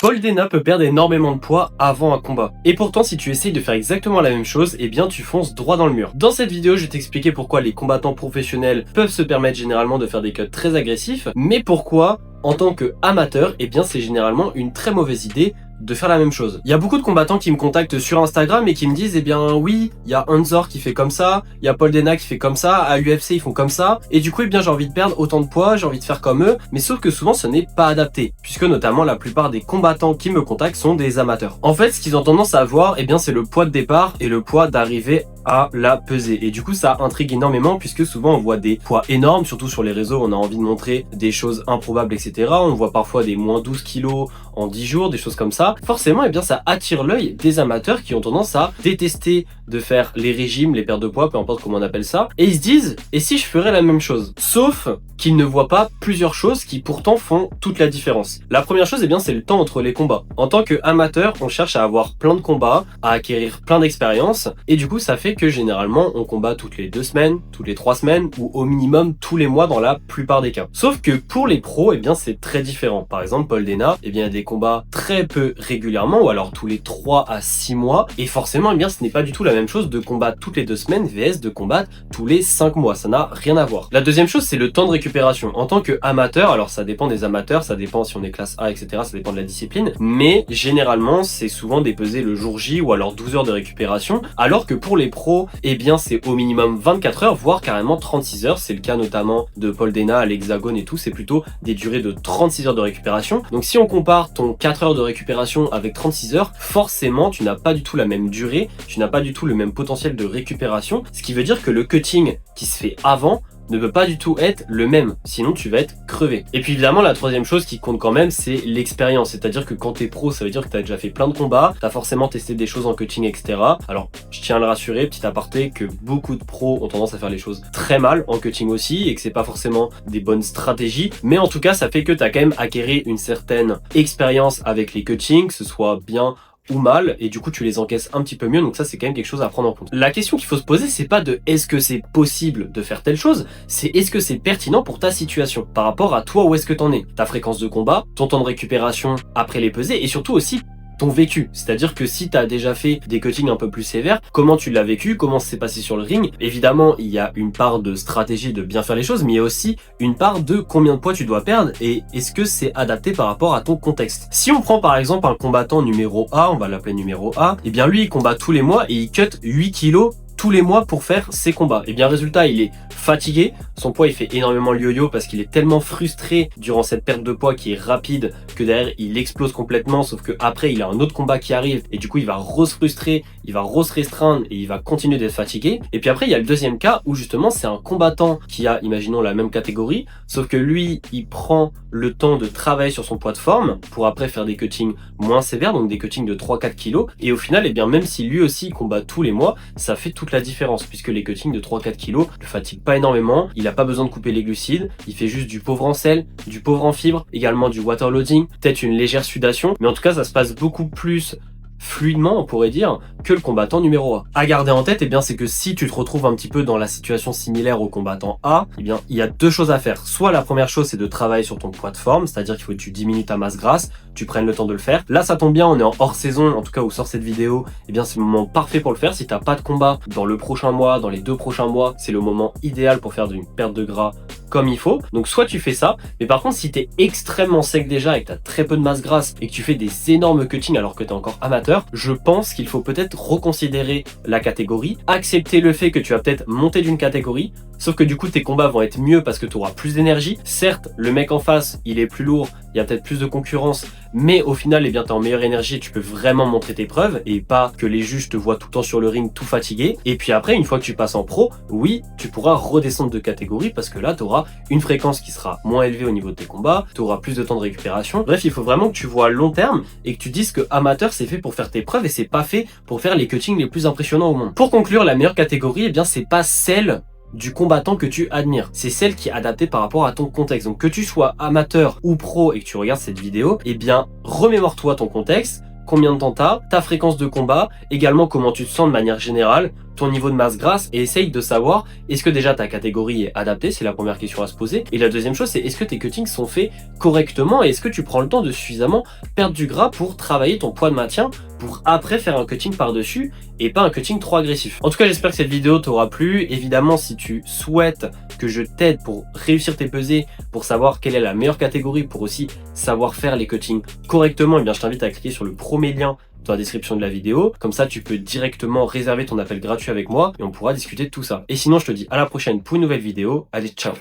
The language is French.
Paul Dena peut perdre énormément de poids avant un combat. Et pourtant, si tu essayes de faire exactement la même chose, eh bien tu fonces droit dans le mur. Dans cette vidéo, je vais t'expliquer pourquoi les combattants professionnels peuvent se permettre généralement de faire des cuts très agressifs, mais pourquoi, en tant qu'amateur, eh bien c'est généralement une très mauvaise idée de faire la même chose. Il y a beaucoup de combattants qui me contactent sur Instagram et qui me disent, eh bien oui, il y a Hanzor qui fait comme ça, il y a Paul Dena qui fait comme ça, à UFC ils font comme ça, et du coup, eh bien j'ai envie de perdre autant de poids, j'ai envie de faire comme eux, mais sauf que souvent ce n'est pas adapté, puisque notamment la plupart des combattants qui me contactent sont des amateurs. En fait, ce qu'ils ont tendance à avoir, eh bien c'est le poids de départ et le poids d'arrivée à la pesée. Et du coup, ça intrigue énormément puisque souvent on voit des poids énormes, surtout sur les réseaux, on a envie de montrer des choses improbables, etc. On voit parfois des moins 12 kilos en 10 jours, des choses comme ça. Forcément, eh bien, ça attire l'œil des amateurs qui ont tendance à détester de faire les régimes, les pertes de poids, peu importe comment on appelle ça. Et ils se disent, et si je ferais la même chose? Sauf qu'ils ne voient pas plusieurs choses qui pourtant font toute la différence. La première chose, eh bien, c'est le temps entre les combats. En tant qu'amateur, on cherche à avoir plein de combats, à acquérir plein d'expérience, et du coup, ça fait que généralement, on combat toutes les 2 semaines, toutes les 3 semaines, ou au minimum tous les mois dans la plupart des cas. Sauf que pour les pros, eh bien, c'est très différent. Par exemple, Paul Dena, eh bien, il y a des combats très peu régulièrement, ou alors tous les 3 à 6 mois, et forcément, eh bien, ce n'est pas du tout la même chose de combattre toutes les 2 semaines vs de combattre tous les 5 mois. Ça n'a rien à voir. La deuxième chose, c'est le temps de récupération. En tant qu'amateur, alors ça dépend des amateurs, ça dépend si on est classe A, etc., ça dépend de la discipline, mais généralement, c'est souvent dépeser le jour J ou alors 12 heures de récupération, alors que pour les pros, eh bien, c'est au minimum 24 heures, voire carrément 36 heures. C'est le cas notamment de Paul Dena à l'Hexagone et tout, c'est plutôt des durées de 36 heures de récupération. Donc si on compare ton 4 heures de récupération avec 36 heures, forcément, tu n'as pas du tout la même durée, tu n'as pas du tout le même potentiel de récupération, ce qui veut dire que le cutting qui se fait avant ne peut pas du tout être le même, sinon tu vas être crevé. Et puis évidemment, la troisième chose qui compte quand même, c'est l'expérience, c'est-à-dire que quand t'es pro, ça veut dire que t'as déjà fait plein de combats, t'as forcément testé des choses en cutting, etc. Alors, je tiens à le rassurer, petit aparté, que beaucoup de pros ont tendance à faire les choses très mal en cutting aussi, et que c'est pas forcément des bonnes stratégies, mais en tout cas, ça fait que t'as quand même acquéri une certaine expérience avec les cuttings, que ce soit bien ou mal, et du coup tu les encaisses un petit peu mieux, donc ça c'est quand même quelque chose à prendre en compte. La question qu'il faut se poser, c'est pas de est-ce que c'est possible de faire telle chose, c'est est-ce que c'est pertinent pour ta situation, par rapport à toi où est-ce que t'en es, ta fréquence de combat, ton temps de récupération après les pesées, et surtout aussi ton vécu, c'est-à-dire que si tu as déjà fait des cuttings un peu plus sévères, comment tu l'as vécu, comment c'est passé sur le ring. Évidemment, il y a une part de stratégie de bien faire les choses, mais il y a aussi une part de combien de poids tu dois perdre et est-ce que c'est adapté par rapport à ton contexte. Si on prend par exemple un combattant numéro A, on va l'appeler numéro A, et bien lui il combat tous les mois et il cut 8 kilos tous les mois pour faire ses combats. Et bien résultat, il est fatigué, son poids il fait énormément le yo-yo parce qu'il est tellement frustré durant cette perte de poids qui est rapide que derrière il explose complètement, sauf que après il a un autre combat qui arrive et du coup il va re-se-frustrer, il va re-se-restreindre et il va continuer d'être fatigué. Et puis après il y a le deuxième cas où justement c'est un combattant qui a, imaginons, la même catégorie, sauf que lui il prend le temps de travailler sur son poids de forme pour après faire des cuttings moins sévères, donc des cuttings de 3-4 kilos, et au final, eh bien, même si lui aussi combat tous les mois, ça fait toute la différence, puisque les cuttings de 3-4 kilos le fatiguent pas énormément, il a pas besoin de couper les glucides, il fait juste du pauvre en sel, du pauvre en fibres, également du waterloading, peut-être une légère sudation, mais en tout cas ça se passe beaucoup plus fluidement, on pourrait dire, que le combattant numéro A. À garder en tête, eh bien, c'est que si tu te retrouves un petit peu dans la situation similaire au combattant A, eh bien, il y a 2 choses à faire. Soit la première chose, c'est de travailler sur ton poids de forme, c'est-à-dire qu'il faut que tu diminues ta masse grasse, tu prennes le temps de le faire. Là, ça tombe bien, on est en hors saison, en tout cas où sort cette vidéo, eh bien, c'est le moment parfait pour le faire. Si t'as pas de combat dans le prochain mois, dans les 2 prochains mois, c'est le moment idéal pour faire une perte de gras comme il faut. Donc soit tu fais ça, mais par contre si t'es extrêmement sec déjà et que t'as très peu de masse grasse et que tu fais des énormes cuttings alors que t'es encore amateur, je pense qu'il faut peut-être reconsidérer la catégorie, accepter le fait que tu vas peut-être monter d'une catégorie, sauf que du coup tes combats vont être mieux parce que tu auras plus d'énergie. Certes, le mec en face, il est plus lourd, il y a peut-être plus de concurrence, mais au final, eh bien, t'es en meilleure énergie et tu peux vraiment montrer tes preuves et pas que les juges te voient tout le temps sur le ring tout fatigué. Et puis après, une fois que tu passes en pro, oui, tu pourras redescendre de catégorie parce que là, tu auras une fréquence qui sera moins élevée au niveau de tes combats, tu auras plus de temps de récupération. Bref, il faut vraiment que tu vois à long terme et que tu dises que amateur, c'est fait pour faire tes preuves et c'est pas fait pour faire les cuttings les plus impressionnants au monde. Pour conclure, la meilleure catégorie, eh bien, c'est pas celle du combattant que tu admires. C'est celle qui est adaptée par rapport à ton contexte. Donc que tu sois amateur ou pro et que tu regardes cette vidéo, eh bien remémore-toi ton contexte, combien de temps t'as, ta fréquence de combat, également comment tu te sens de manière générale, ton niveau de masse grasse et essaye de savoir est-ce que déjà ta catégorie est adaptée, c'est la première question à se poser. Et la deuxième chose, c'est est-ce que tes cuttings sont faits correctement et est-ce que tu prends le temps de suffisamment perdre du gras pour travailler ton poids de maintien pour après faire un cutting par-dessus et pas un cutting trop agressif. En tout cas, j'espère que cette vidéo t'aura plu. Évidemment, si tu souhaites que je t'aide pour réussir tes pesées, pour savoir quelle est la meilleure catégorie, pour aussi savoir faire les cuttings correctement, eh bien, je t'invite à cliquer sur le premier lien dans la description de la vidéo. Comme ça, tu peux directement réserver ton appel gratuit avec moi et on pourra discuter de tout ça. Et sinon, je te dis à la prochaine pour une nouvelle vidéo. Allez, ciao!